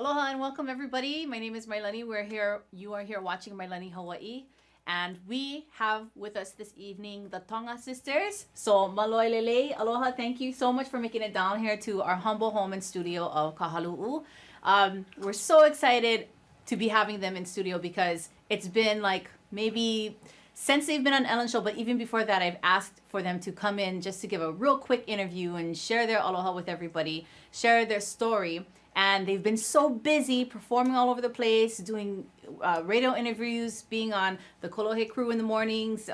Aloha and welcome everybody. My name is Mailani. You are here watching Mailani Hawaii. And we have with us this evening the Tonga Sisters. So maloi lele, aloha, thank you so much for making it down here to our humble home and studio of Kahalu'u. We're so excited to be having them in studio because it's been like maybe since they've been on Ellen Show, but even before that, I've asked for them to come in just to give a real quick interview and share their aloha with everybody, share their story. And they've been so busy performing all over the place, doing radio interviews, being on the Kolohe crew in the mornings,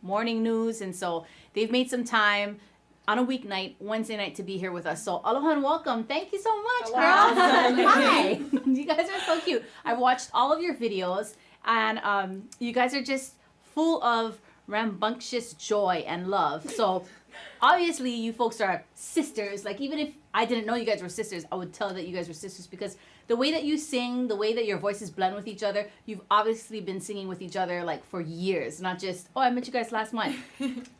morning news. And so they've made some time on a weeknight, Wednesday night, to be here with us. So aloha and welcome. Thank you so much, girls. Hi. You guys are so cute. I've watched all of your videos, and you guys are just full of rambunctious joy and love. So obviously you folks are sisters. Like, even if I didn't know you guys were sisters, I would tell that you guys were sisters because the way that you sing, the way that your voices blend with each other, you've obviously been singing with each other like for years, not just, oh, I met you guys last month.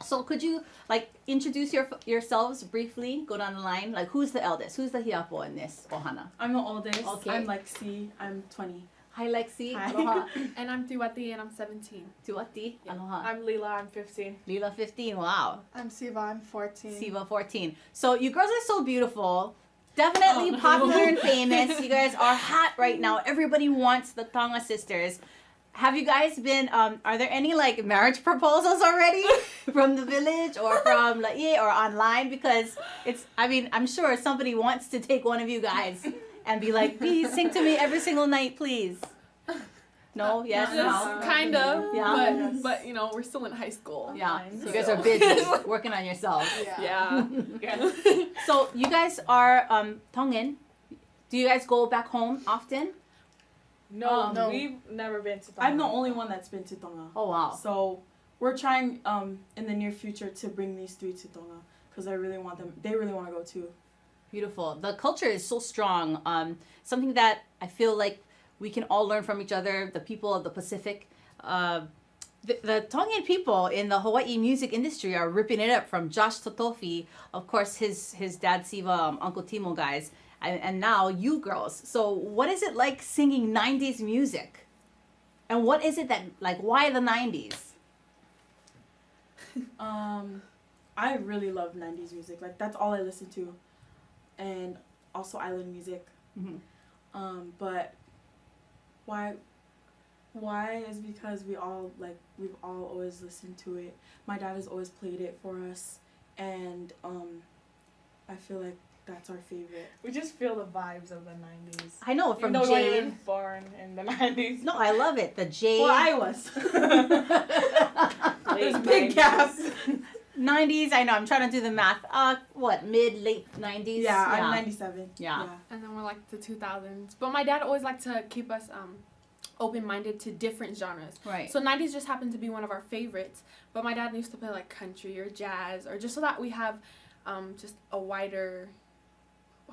So could you like introduce yourselves briefly, go down the line? Like, who's the eldest? Who's the hiapo in this ohana? I'm the oldest. Okay. I'm Lexi. I'm 20. Hi, Lexi. Hi. Aloha. And I'm Tiwati and I'm 17. Tuati. Aloha. I'm Leela, I'm 15. Leela, 15. Wow. I'm Siva, I'm 14. Siva, 14. So you girls are so beautiful. Definitely popular and famous. You guys are hot right now. Everybody wants the Tonga Sisters. Have you guys been, are there any like marriage proposals already from the village or from Laie or online? Because I'm sure somebody wants to take one of you guys and be like, please sing to me every single night, please. No? Yes? No? Kind of. Yeah. But you know, we're still in high school. Yeah. So you guys are busy working on yourselves. Yeah. So you guys are Tongan. Do you guys go back home often? No, we've never been to Tonga. I'm the only one that's been to Tonga. Oh wow. So we're trying in the near future to bring these three to Tonga because I really want them. They really want to go too. Beautiful. The culture is so strong. Something that I feel like we can all learn from each other. The people of the Pacific. The Tongan people in the Hawaii music industry are ripping it up, from Josh Totofi, of course, his dad Siva, Uncle Timo guys, and now you girls. So what is it like singing 90s music? And what is it that, like, why the 90s? I really love 90s music. Like, that's all I listen to. And also island music. Mm-hmm. But why is because we've all always listened to it. My dad has always played it for us, and I feel like that's our favorite. We just feel the vibes of the 90s. I know, from Even though we Jade. were born in the 90s. No, I love it. The Jade. Well, I was. There's a big gap. 90s, I know, I'm trying to do the math. Late 90s? Yeah, I'm 97. Yeah. And then we're like the 2000s. But my dad always liked to keep us open-minded to different genres. Right. So 90s just happened to be one of our favorites. But my dad used to play like country or jazz, or just so that we have just a wider,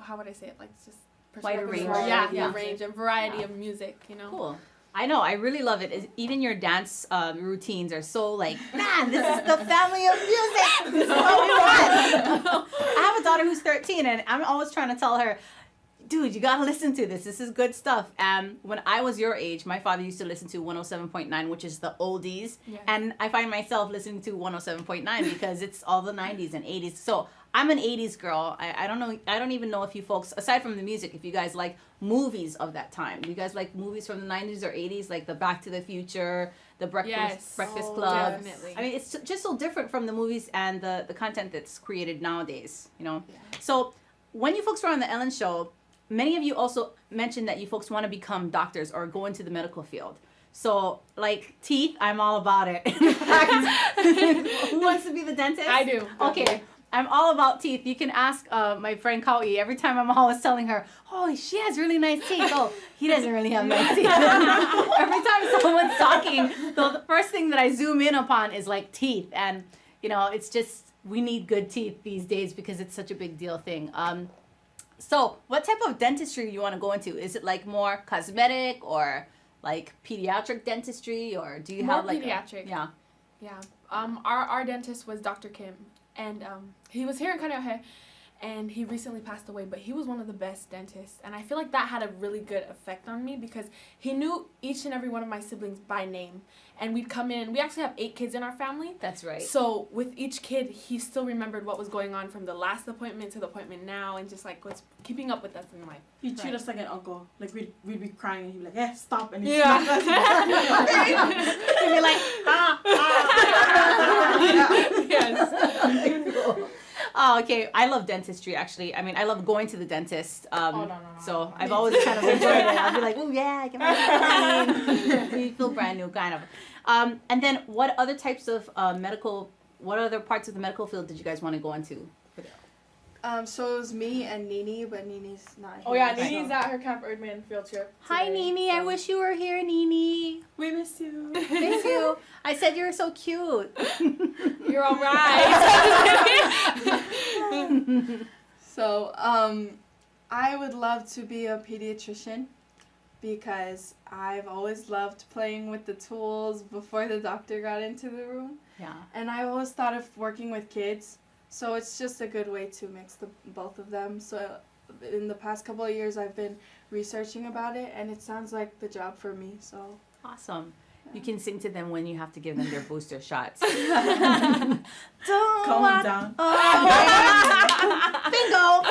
how would I say it? Like just Wider perspective. range. Yeah, Yeah. range and variety of music, you know. Cool. I know, I really love it. Even your dance routines are so like, man, this is the family of music. This is what we want. I have a daughter who's 13, and I'm always trying to tell her, dude, you gotta listen to this. This is good stuff. And when I was your age, my father used to listen to 107.9, which is the oldies. Yeah. And I find myself listening to 107.9 because it's all the 90s and 80s. So I'm an 80s girl. I don't know. I don't even know if you folks, aside from the music, if you guys like movies of that time. Do you guys like movies from the 90s or 80s, like the Back to the Future, the Breakfast Club? Definitely. I mean, it's just so different from the movies and the content that's created nowadays, you know? Yeah. So when you folks were on the Ellen Show, many of you also mentioned that you folks want to become doctors or go into the medical field. So, like, teeth, I'm all about it. In fact, who wants to be the dentist? I do. Okay. I'm all about teeth. You can ask my friend Kau'i. Every time I'm always telling her, oh, she has really nice teeth. Oh, he doesn't really have nice teeth. Every time someone's talking, the first thing that I zoom in upon is like teeth. And, you know, it's just, we need good teeth these days because it's such a big deal thing. So what type of dentistry do you want to go into? Is it like more cosmetic or like pediatric dentistry, or do you More have like pediatric. Yeah. Yeah. Our dentist was Dr. Kim, and he was here in Kaneohe, and he recently passed away, but he was one of the best dentists, and I feel like that had a really good effect on me because he knew each and every one of my siblings by name, and we'd come in. We actually have 8 kids in our family. That's right. So with each kid, he still remembered what was going on from the last appointment to the appointment now, and just like was keeping up with us in life. He'd treat us like an uncle. Like we'd be crying and he'd be like, "Yeah, stop!" And he'd Yeah. smack us. He'd be like, Yes. Cool. Oh, okay. I love dentistry, actually. I mean, I love going to the dentist. No. So I've always kind of enjoyed it. I'll be like, oh, yeah, I can you feel brand new, kind of. And then what other types of what other parts of the medical field did you guys want to go into? So it was me and Nini, but Nini's not here. Oh yeah, so- Nini's at her Camp Erdman field trip. Hi, today, Nini. I so- wish you were here, Nini. We miss you. Thank you. I said you were so cute. You're all right. So, I would love to be a pediatrician because I've always loved playing with the tools before the doctor got into the room. Yeah. And I always thought of working with kids, so it's just a good way to mix both of them. So in the past couple of years, I've been researching about it, and it sounds like the job for me. So Awesome. You can sing to them when you have to give them their booster shots. Calm down. Bingo.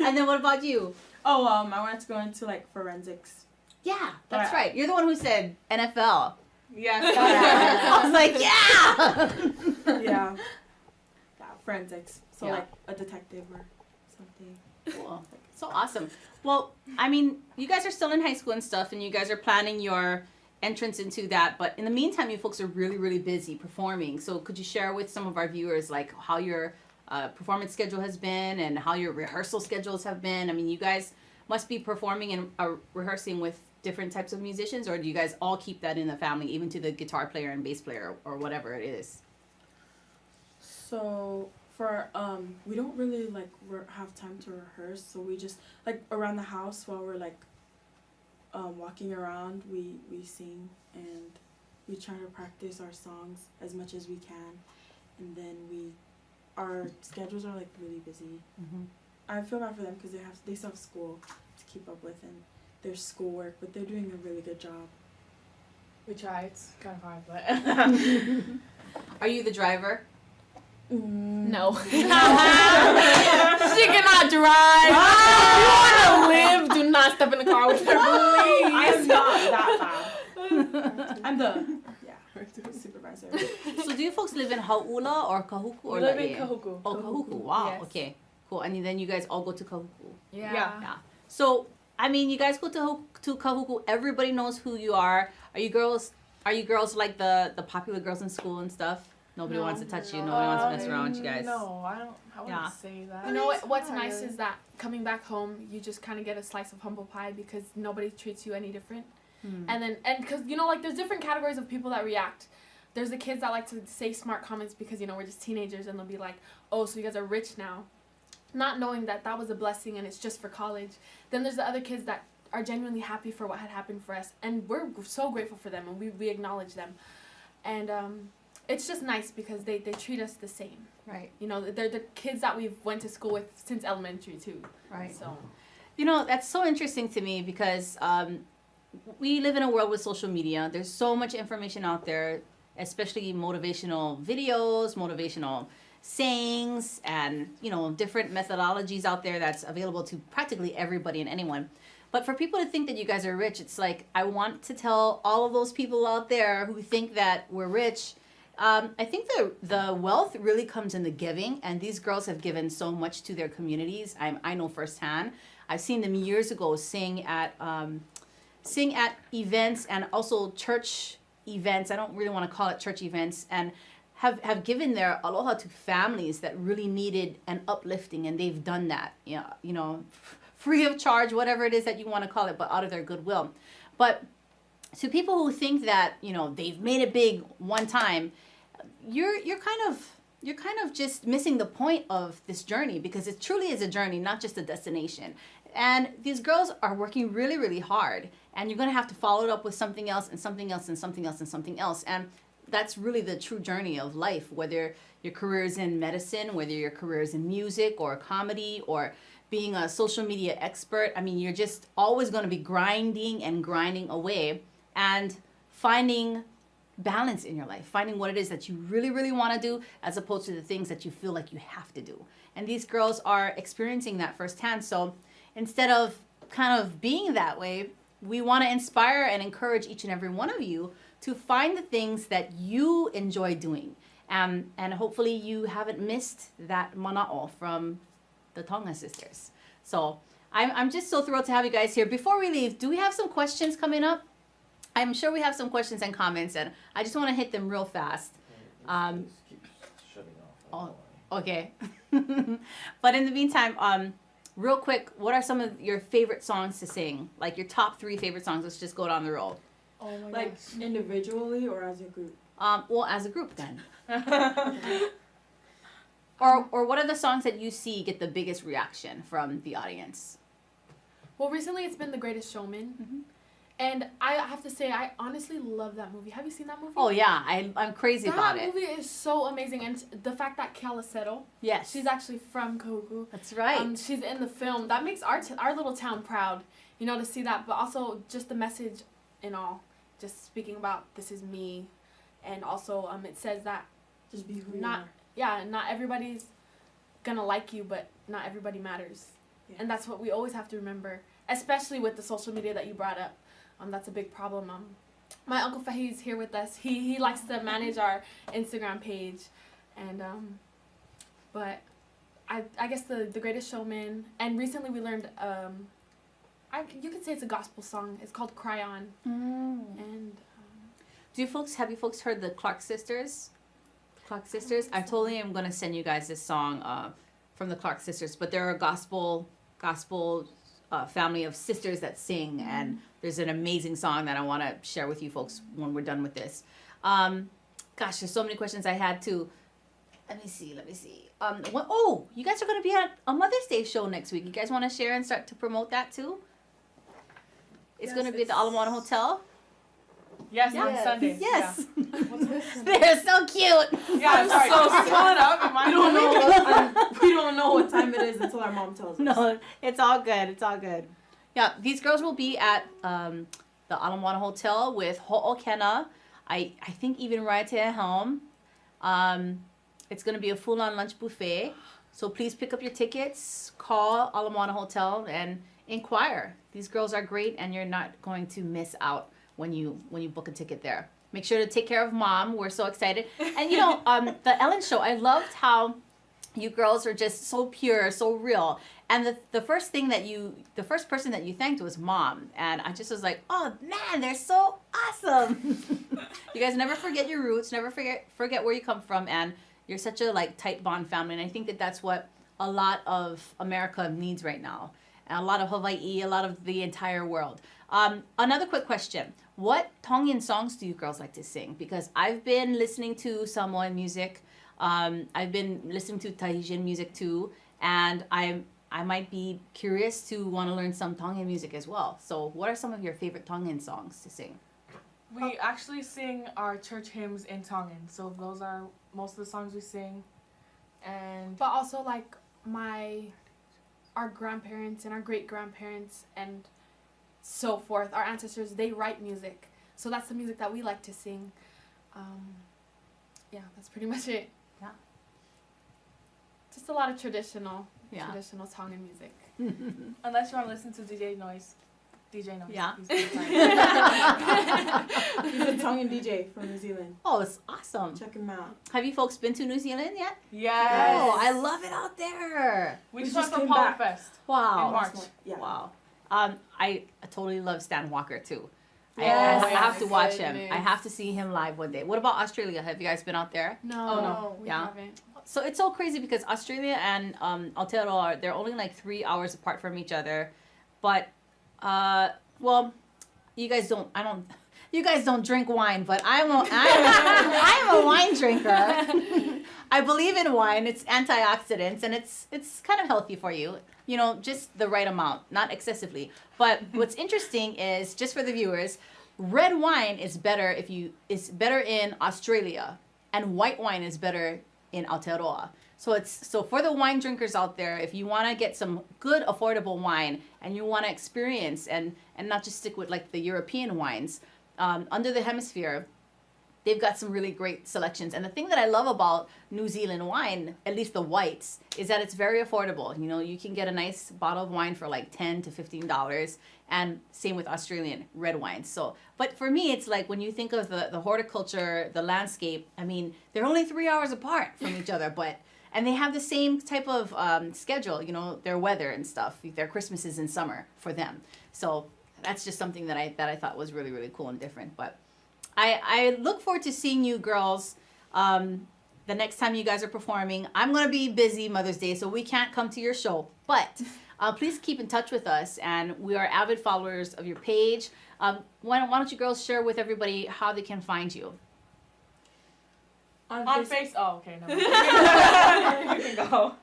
And then what about you? Oh, I wanted to go into like forensics. Yeah, that's Right. right. You're the one who said NFL. Yes. I was like, yeah. Yeah. Yeah, forensics. So Yeah. like a detective or something. Cool. So awesome. Well, I mean, you guys are still in high school and stuff, and you guys are planning your entrance into that. But in the meantime, you folks are really, really busy performing. So could you share with some of our viewers, like, how your performance schedule has been and how your rehearsal schedules have been? I mean, you guys must be performing and rehearsing with different types of musicians, or do you guys all keep that in the family, even to the guitar player and bass player or whatever it is? So for we don't really like have time to rehearse, so we just like around the house while we're like walking around, we sing and we try to practice our songs as much as we can, and then our schedules are like really busy. Mm-hmm. I feel bad for them because they still have school to keep up with and their schoolwork, but they're doing a really good job. We try. It's kind of hard, but. Are you the driver? No. She cannot drive. If you want to live, do not step in the car with her, please. I am not that bad. I'm the supervisor. So do you folks live in Hau'ula or Kahuku? Or We live in Laie? Kahuku. Oh, Kahuku. Wow. Yes. Okay. Cool. And then you guys all go to Kahuku. Yeah. Yeah. So, I mean, you guys go to Kahuku. Everybody knows who you are. Are you girls like the popular girls in school and stuff? Nobody wants to touch you. Nobody wants to mess around with you guys. No, I wouldn't Yeah. say that. You know what's Not nice really. is that coming back home, you just kind of get a slice of humble pie because nobody treats you any different. Hmm. And because, like, there's different categories of people that react. There's the kids that like to say smart comments because, we're just teenagers, and they'll be like, oh, so you guys are rich now. Not knowing that was a blessing and it's just for college. Then there's the other kids that are genuinely happy for what had happened for us. And we're so grateful for them, and we acknowledge them. And it's just nice because they treat us the same. Right. They're the kids that we've went to school with since elementary, too. Right. So... That's so interesting to me because we live in a world with social media. There's so much information out there, especially motivational videos, motivational sayings, and, different methodologies out there that's available to practically everybody and anyone. But for people to think that you guys are rich, it's like, I want to tell all of those people out there who think that we're rich, I think the wealth really comes in the giving, and these girls have given so much to their communities. I know firsthand. I've seen them years ago sing at events and also church events. I don't really want to call it church events, and have given their aloha to families that really needed an uplifting, and they've done that. Free of charge, whatever it is that you want to call it, but out of their goodwill. But to people who think that they've made it big one time, you're kind of just missing the point of this journey, because it truly is a journey, not just a destination. And these girls are working really, really hard, and you're going to have to follow it up with something else and something else and something else and something else. And that's really the true journey of life, whether your career is in medicine, whether your career is in music or comedy or being a social media expert. I mean, you're just always going to be grinding and grinding away and finding balance in your life, finding what it is that you really, really want to do as opposed to the things that you feel like you have to do. And these girls are experiencing that firsthand. So instead of kind of being that way, we want to inspire and encourage each and every one of you to find the things that you enjoy doing. And hopefully you haven't missed that mana'o from the Tonga Sisters. So I'm just so thrilled to have you guys here. Before we leave, do we have some questions coming up? I'm sure we have some questions and comments, and I just want to hit them real fast. This keeps shutting off. Okay. But in the meantime, real quick, what are some of your favorite songs to sing? Like your top 3 favorite songs? Let's just go down the road. Oh my Like gosh. individually or as a group? Well, as a group then. Or what are the songs that you see get the biggest reaction from the audience? Well, recently it's been The Greatest Showman. Mhm. And I have to say, I honestly love that movie. Have you seen that movie? Oh yeah, I'm crazy about That it. movie is so amazing. And the fact that Calicero, Yes, she's actually from Kogu. that's right. She's in the film. That makes our little town proud, you know, to see that. But also just the message in all, just speaking about this is me, and also it says that Just be who not you are. not everybody's gonna like you, but not everybody matters, Yeah. and that's what we always have to remember, especially with the social media that you brought up. That's a big problem. My Uncle Fahi's here with us. He likes to manage our Instagram page, and but I guess the Greatest Showman, and recently we learned you could say it's a gospel song. It's called Cry On, and Have you folks heard the Clark Sisters? Clark Sisters? I totally am gonna send you guys this song from the Clark Sisters, but they're a gospel family of sisters that sing, and there's an amazing song that I want to share with you folks when we're done with this. Gosh, there's so many questions I had too. Let me see. You guys are going to be at a Mother's Day show next week. You guys want to share and start to promote that too? It's Yes, going to be at the Alamoana Hotel. Yes, Yeah. on Sunday. Yes. What's this? They're so cute. Yeah, sorry. so Just pull it up. Am I We don't know moving? we don't know what time it is until our mom tells us. No, it's all good. It's all good. Yeah, these girls will be at the Alamoana Hotel with Ho'okena. I think even right at home. It's going to be a full-on lunch buffet. So please pick up your tickets, call Alamoana Hotel, and inquire. These girls are great, and you're not going to miss out when you book a ticket there. Make sure to take care of mom. We're so excited. And you know, the Ellen show, I loved how you girls are just so pure, so real. And the first person that you thanked was mom. And I just was like, oh man, they're so awesome. You guys never forget your roots, never forget where you come from, and you're such a like tight bond family. And I think that that's what a lot of America needs right now. And a lot of Hawaii, a lot of the entire world. Another quick question. What Tongan songs do you girls like to sing? Because I've been listening to Samoan music. I've been listening to Tahitian music too. And I might be curious to want to learn some Tongan music as well. So what are some of your favorite Tongan songs to sing? We actually sing our church hymns in Tongan, so those are most of the songs we sing. And but also like our grandparents and our great grandparents and so forth, our ancestors, they write music, so that's the music that we like to sing. Yeah, that's pretty much it. Yeah. Just a lot of traditional Yeah. Tongan music. unless you want to listen to DJ Noise. Yeah. He's fine. He's a Tongan DJ from New Zealand. Oh, it's awesome. Check him out. Have you folks been to New Zealand yet? Yes. Oh, I love it out there. We We just just went to came Power back. Fest. Wow. In March. Yeah. Wow. I totally love Stan Walker too. Yes. I have to Oh, watch him. goodness. I have to see him live one day. What about Australia? Have you guys been out there? No, Oh, no. we Yeah. haven't. So it's so crazy because Australia and Aotearoa they're only like 3 hours apart from each other, but well, you guys don't drink wine, but I'm a wine drinker. I believe in wine. It's antioxidants and it's kind of healthy for you. You know, just the right amount, not excessively. But what's interesting is, just for the viewers, red wine is better it's better in Australia, and white wine is better in Aotearoa. So for the wine drinkers out there, if you want to get some good affordable wine and you want to experience and not just stick with like the European wines, under the hemisphere, they've got some really great selections. And the thing that I love about New Zealand wine, at least the whites, is that it's very affordable. You know, you can get a nice bottle of wine for like $10 to $15, and same with Australian red wines. So, but for me, it's like when you think of the horticulture, the landscape, I mean, they're only 3 hours apart from each other, and they have the same type of schedule, you know, their weather and stuff. Their Christmas is in summer for them. So that's just something that I thought was really, really cool and different. But I look forward to seeing you girls the next time you guys are performing. I'm going to be busy Mother's Day, so we can't come to your show. But please keep in touch with us, and we are avid followers of your page. Why don't you girls share with everybody how they can find you? On Face. Oh, okay. No. You can go.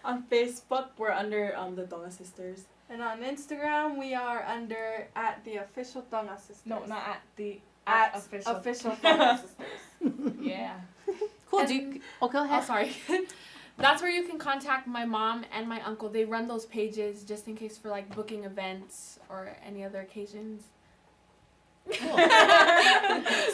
On Facebook, we're under the Tonga Sisters. And on Instagram, we are under @the official Tonga Sisters. No, not at the At official. Tonga Sisters. Yeah. Cool. And- Go ahead. Oh, sorry. That's where you can contact my mom and my uncle. They run those pages just in case for like booking events or any other occasions. Cool.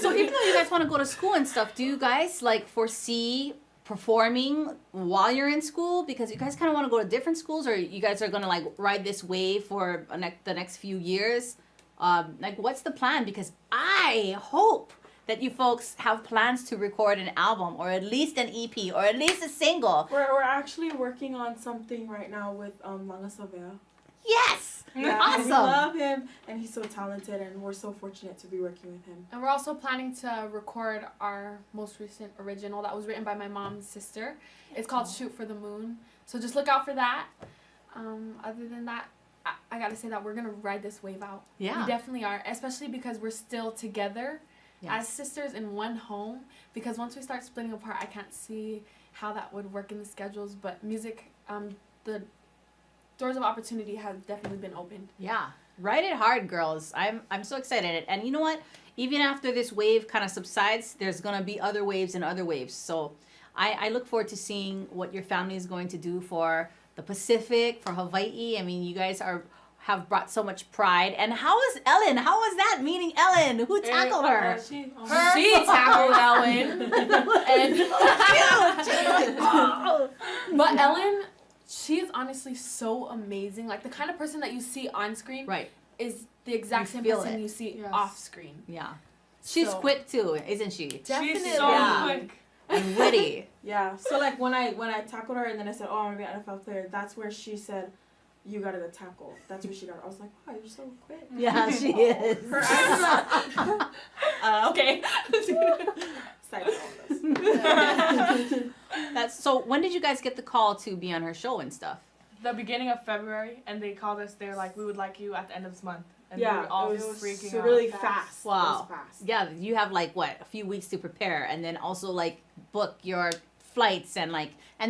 So even though you guys want to go to school and stuff, do you guys like foresee performing while you're in school? Because you guys kind of want to go to different schools, or you guys are going to like ride this wave for the next few years? Like, what's the plan? Because I hope that you folks have plans to record an album, or at least an EP, or at least a single. We're actually working on something right now with Langa Savea. Yes! Yeah, Awesome. We love him, and he's so talented, and we're so fortunate to be working with him. And we're also planning to record our most recent original that was written by my mom's sister. It's called Shoot for the Moon. So just look out for that. Other than that, I gotta say that we're gonna ride this wave out. Yeah. We definitely are, especially because we're still together Yes. as sisters in one home. Because once we start splitting apart, I can't see how that would work in the schedules. But music, the doors of opportunity have definitely been opened. Yeah. Ride it hard, girls. I'm so excited. And you know what? Even after this wave kind of subsides, there's going to be other waves and other waves. So I look forward to seeing what your family is going to do for the Pacific, for Hawaii. I mean, you guys have brought so much pride. And how was Ellen? How was that meeting Ellen? Who tackled her? She tackled Ellen. But Ellen, she is honestly so amazing. Like, the kind of person that you see on screen Right. is the exact You same feel person it. you see Yes. off screen. Yeah. She's So- quick too, isn't she? Definitely. She's so Yeah. quick. And witty. Yeah. So like when I tackled her, and then I said, "Oh, I'm gonna be an NFL player." That's where she said, "You gotta go tackle." That's where she got. I was like, "Wow, you're so quick." Yeah, she is. Her eyes. Okay. That's so. When did you guys get the call to be on her show and stuff? The beginning of February, and they called us. They're like, "We would like you at the end of this month." And Yeah, we were all it was freaking so out. really fast. Wow. It was fast. Yeah, you have like what, a few weeks to prepare, and then also like book your flights, and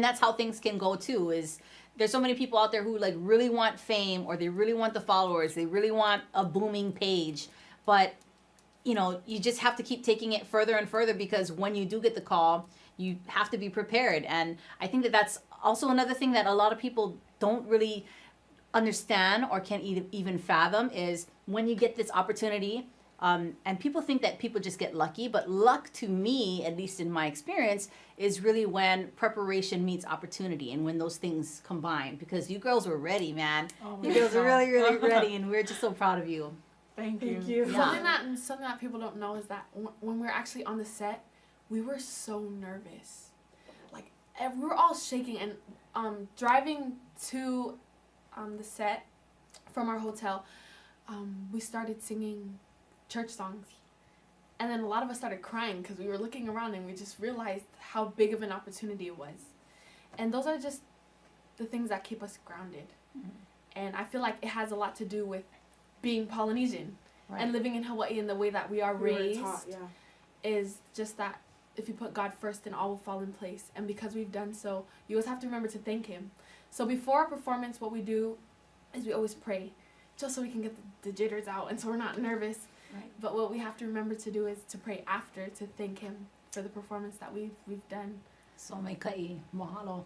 that's how things can go too. Is there's so many people out there who like really want fame, or they really want the followers, they really want a booming page, but you know, you just have to keep taking it further and further, because when you do get the call, you have to be prepared. And I think that that's also another thing that a lot of people don't really understand or can't even fathom, is when you get this opportunity, and people think that people just get lucky, but luck, to me, at least in my experience, is really when preparation meets opportunity, and when those things combine. Because you girls were ready, man. Oh You my girls are God. really, really ready, and we're just so proud of you. Thank you. Thank you. Yeah. Something that people don't know is that when we're actually on the set, we were so nervous. Like, we were all shaking, and driving to the set from our hotel, we started singing church songs. And then a lot of us started crying because we were looking around and we just realized how big of an opportunity it was. And those are just the things that keep us grounded. Mhm. And I feel like it has a lot to do with being Polynesian Right. and living in Hawaii in the way that we are We were raised, taught, yeah. is just that if you put God first, then all will fall in place. And because we've done so, you always have to remember to thank Him. So before our performance, what we do is we always pray, just so we can get the jitters out and so we're not nervous. Right. But what we have to remember to do is to pray after, to thank him for the performance that we've done. So may kai mahalo.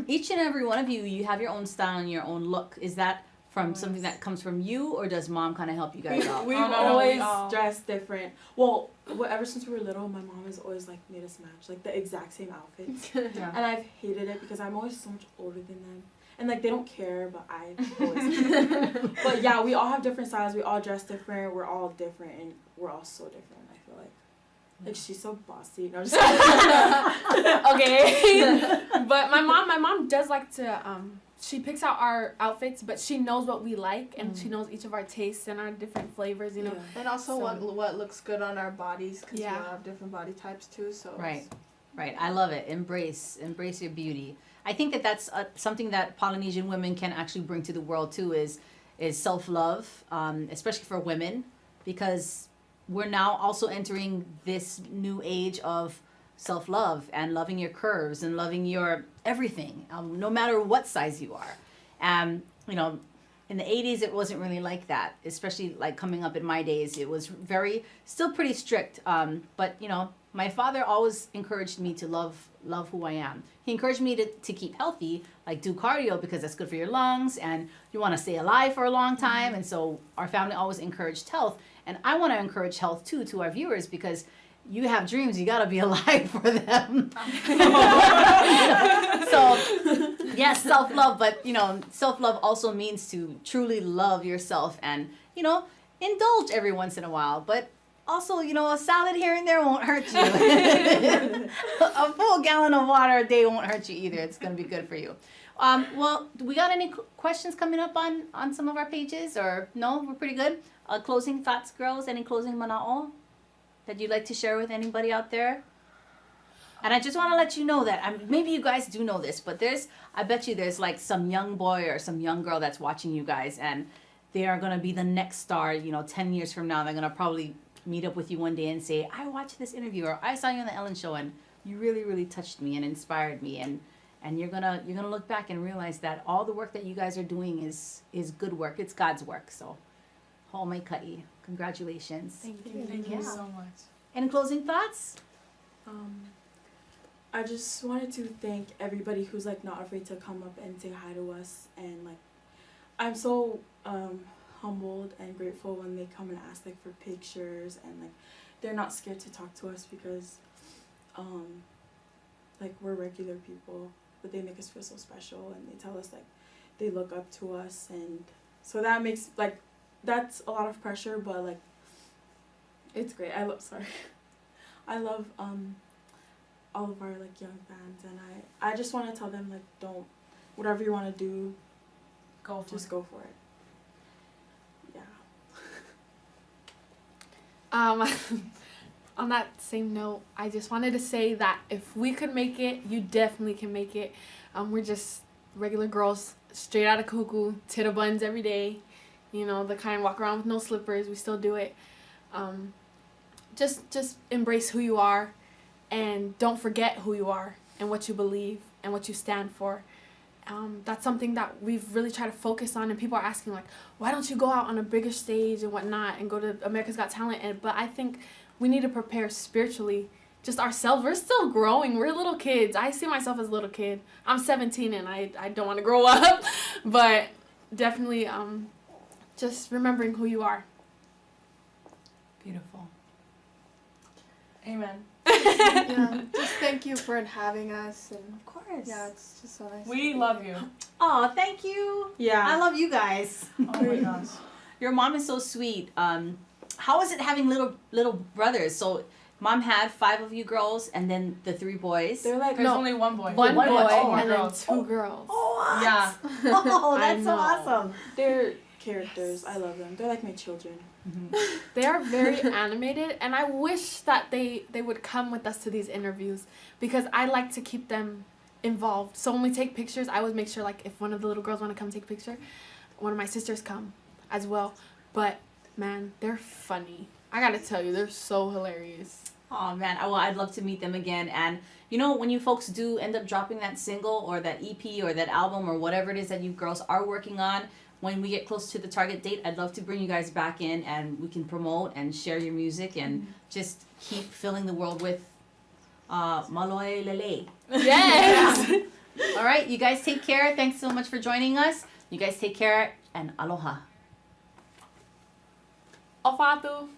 Each and every one of you, you have your own style and your own look. Is that from something that comes from you, or does mom kind of help you guys out? We've no, always we all- dressed different. Well, ever since we were little, my mom has always like made us match like the exact same outfits, Yeah. and I've hated it because I'm always so much older than them, and like they don't care, but I always. But yeah, we all have different styles. We all dress different. We're all different, and we're all so different. I feel like she's so bossy. No, just Okay. But my mom does like to she picks out our outfits, but she knows what we like, and she knows each of our tastes and our different flavors, you know. Yeah. And also what looks good on our bodies, because Yeah. we all have different body types too. So Right. Right. I love it. Embrace your beauty. I think that that's something that Polynesian women can actually bring to the world too, is self-love, especially for women, because we're now also entering this new age of self-love and loving your curves and loving your everything, no matter what size you are. And you know, in the 80s it wasn't really like that, especially like coming up in my days. It was still pretty strict, but you know, my father always encouraged me to love who I am. He encouraged me to keep healthy, like do cardio, because that's good for your lungs and you want to stay alive for a long time. And so our family always encouraged health, and I want to encourage health too to our viewers, because you have dreams, you got to be alive for them. So yes, self-love, but you know, self-love also means to truly love yourself and, you know, indulge every once in a while, but also, you know, a salad here and there won't hurt you. A full gallon of water a day won't hurt you either. It's going to be good for you. Well, do we got any questions coming up on some of our pages, or no? We're pretty good. Closing thoughts, girls. Any closing mana'o that you'd like to share with anybody out there? And I just want to let you know that maybe you guys do know this, but I bet you there's like some young boy or some young girl that's watching you guys, and they are going to be the next star. You know, 10 years from now, they're going to probably meet up with you one day and say, I watched this interview, or I saw you on the Ellen Show and you really, really touched me and inspired me. And you're gonna look back and realize that all the work that you guys are doing is good work. It's God's work. So, ho mai kai. Congratulations. Thank you. Thank you so much. Any closing thoughts? I just wanted to thank everybody who's like not afraid to come up and say hi to us, and like I'm so humbled and grateful when they come and ask like for pictures, and like they're not scared to talk to us, because like we're regular people, but they make us feel so special, and they tell us like they look up to us, and so that makes like that's a lot of pressure, but like it's great. I love all of our like young fans, and I just want to tell them like, don't, whatever you want to do, Go for just it. go for it. On that same note, I just wanted to say that if we could make it, you definitely can make it. We're just regular girls, straight out of Kuku, tita buns every day. You know, the kind walk around with no slippers. We still do it. Just embrace who you are, and don't forget who you are and what you believe and what you stand for. That's something that we've really tried to focus on, and people are asking like, why don't you go out on a bigger stage and whatnot and go to America's Got Talent? But I think we need to prepare spiritually, just ourselves. We're still growing. We're little kids. I see myself as a little kid. I'm 17 and I don't want to grow up, but definitely just remembering who you are. Beautiful. Amen. yeah, just thank you for having us, and Of course. yeah, it's just so nice. We love you. Oh, thank you. Yeah. I love you guys. Oh my gosh. Your mom is so sweet. How is it having little brothers? So mom had 5 of you girls, and then the 3 boys. They're like There's only one boy. One boy Oh, and then girls. 2 girls. Oh, what? Yeah. Oh, that's so know. awesome. they're characters. I love them. They're like my children. They are very animated, and I wish that they would come with us to these interviews, because I like to keep them involved. So when we take pictures, I always make sure like if one of the little girls want to come take a picture, one of my sisters come as well. But man, they're funny. I gotta tell you, they're so hilarious. Oh man, I'd love to meet them again. And you know, when you folks do end up dropping that single or that EP or that album or whatever it is that you girls are working on, when we get close to the target date, I'd love to bring you guys back in and we can promote and share your music and just keep filling the world with Maloe Lele. Yes. All right, you guys take care. Thanks so much for joining us. You guys take care and aloha. Ofatu.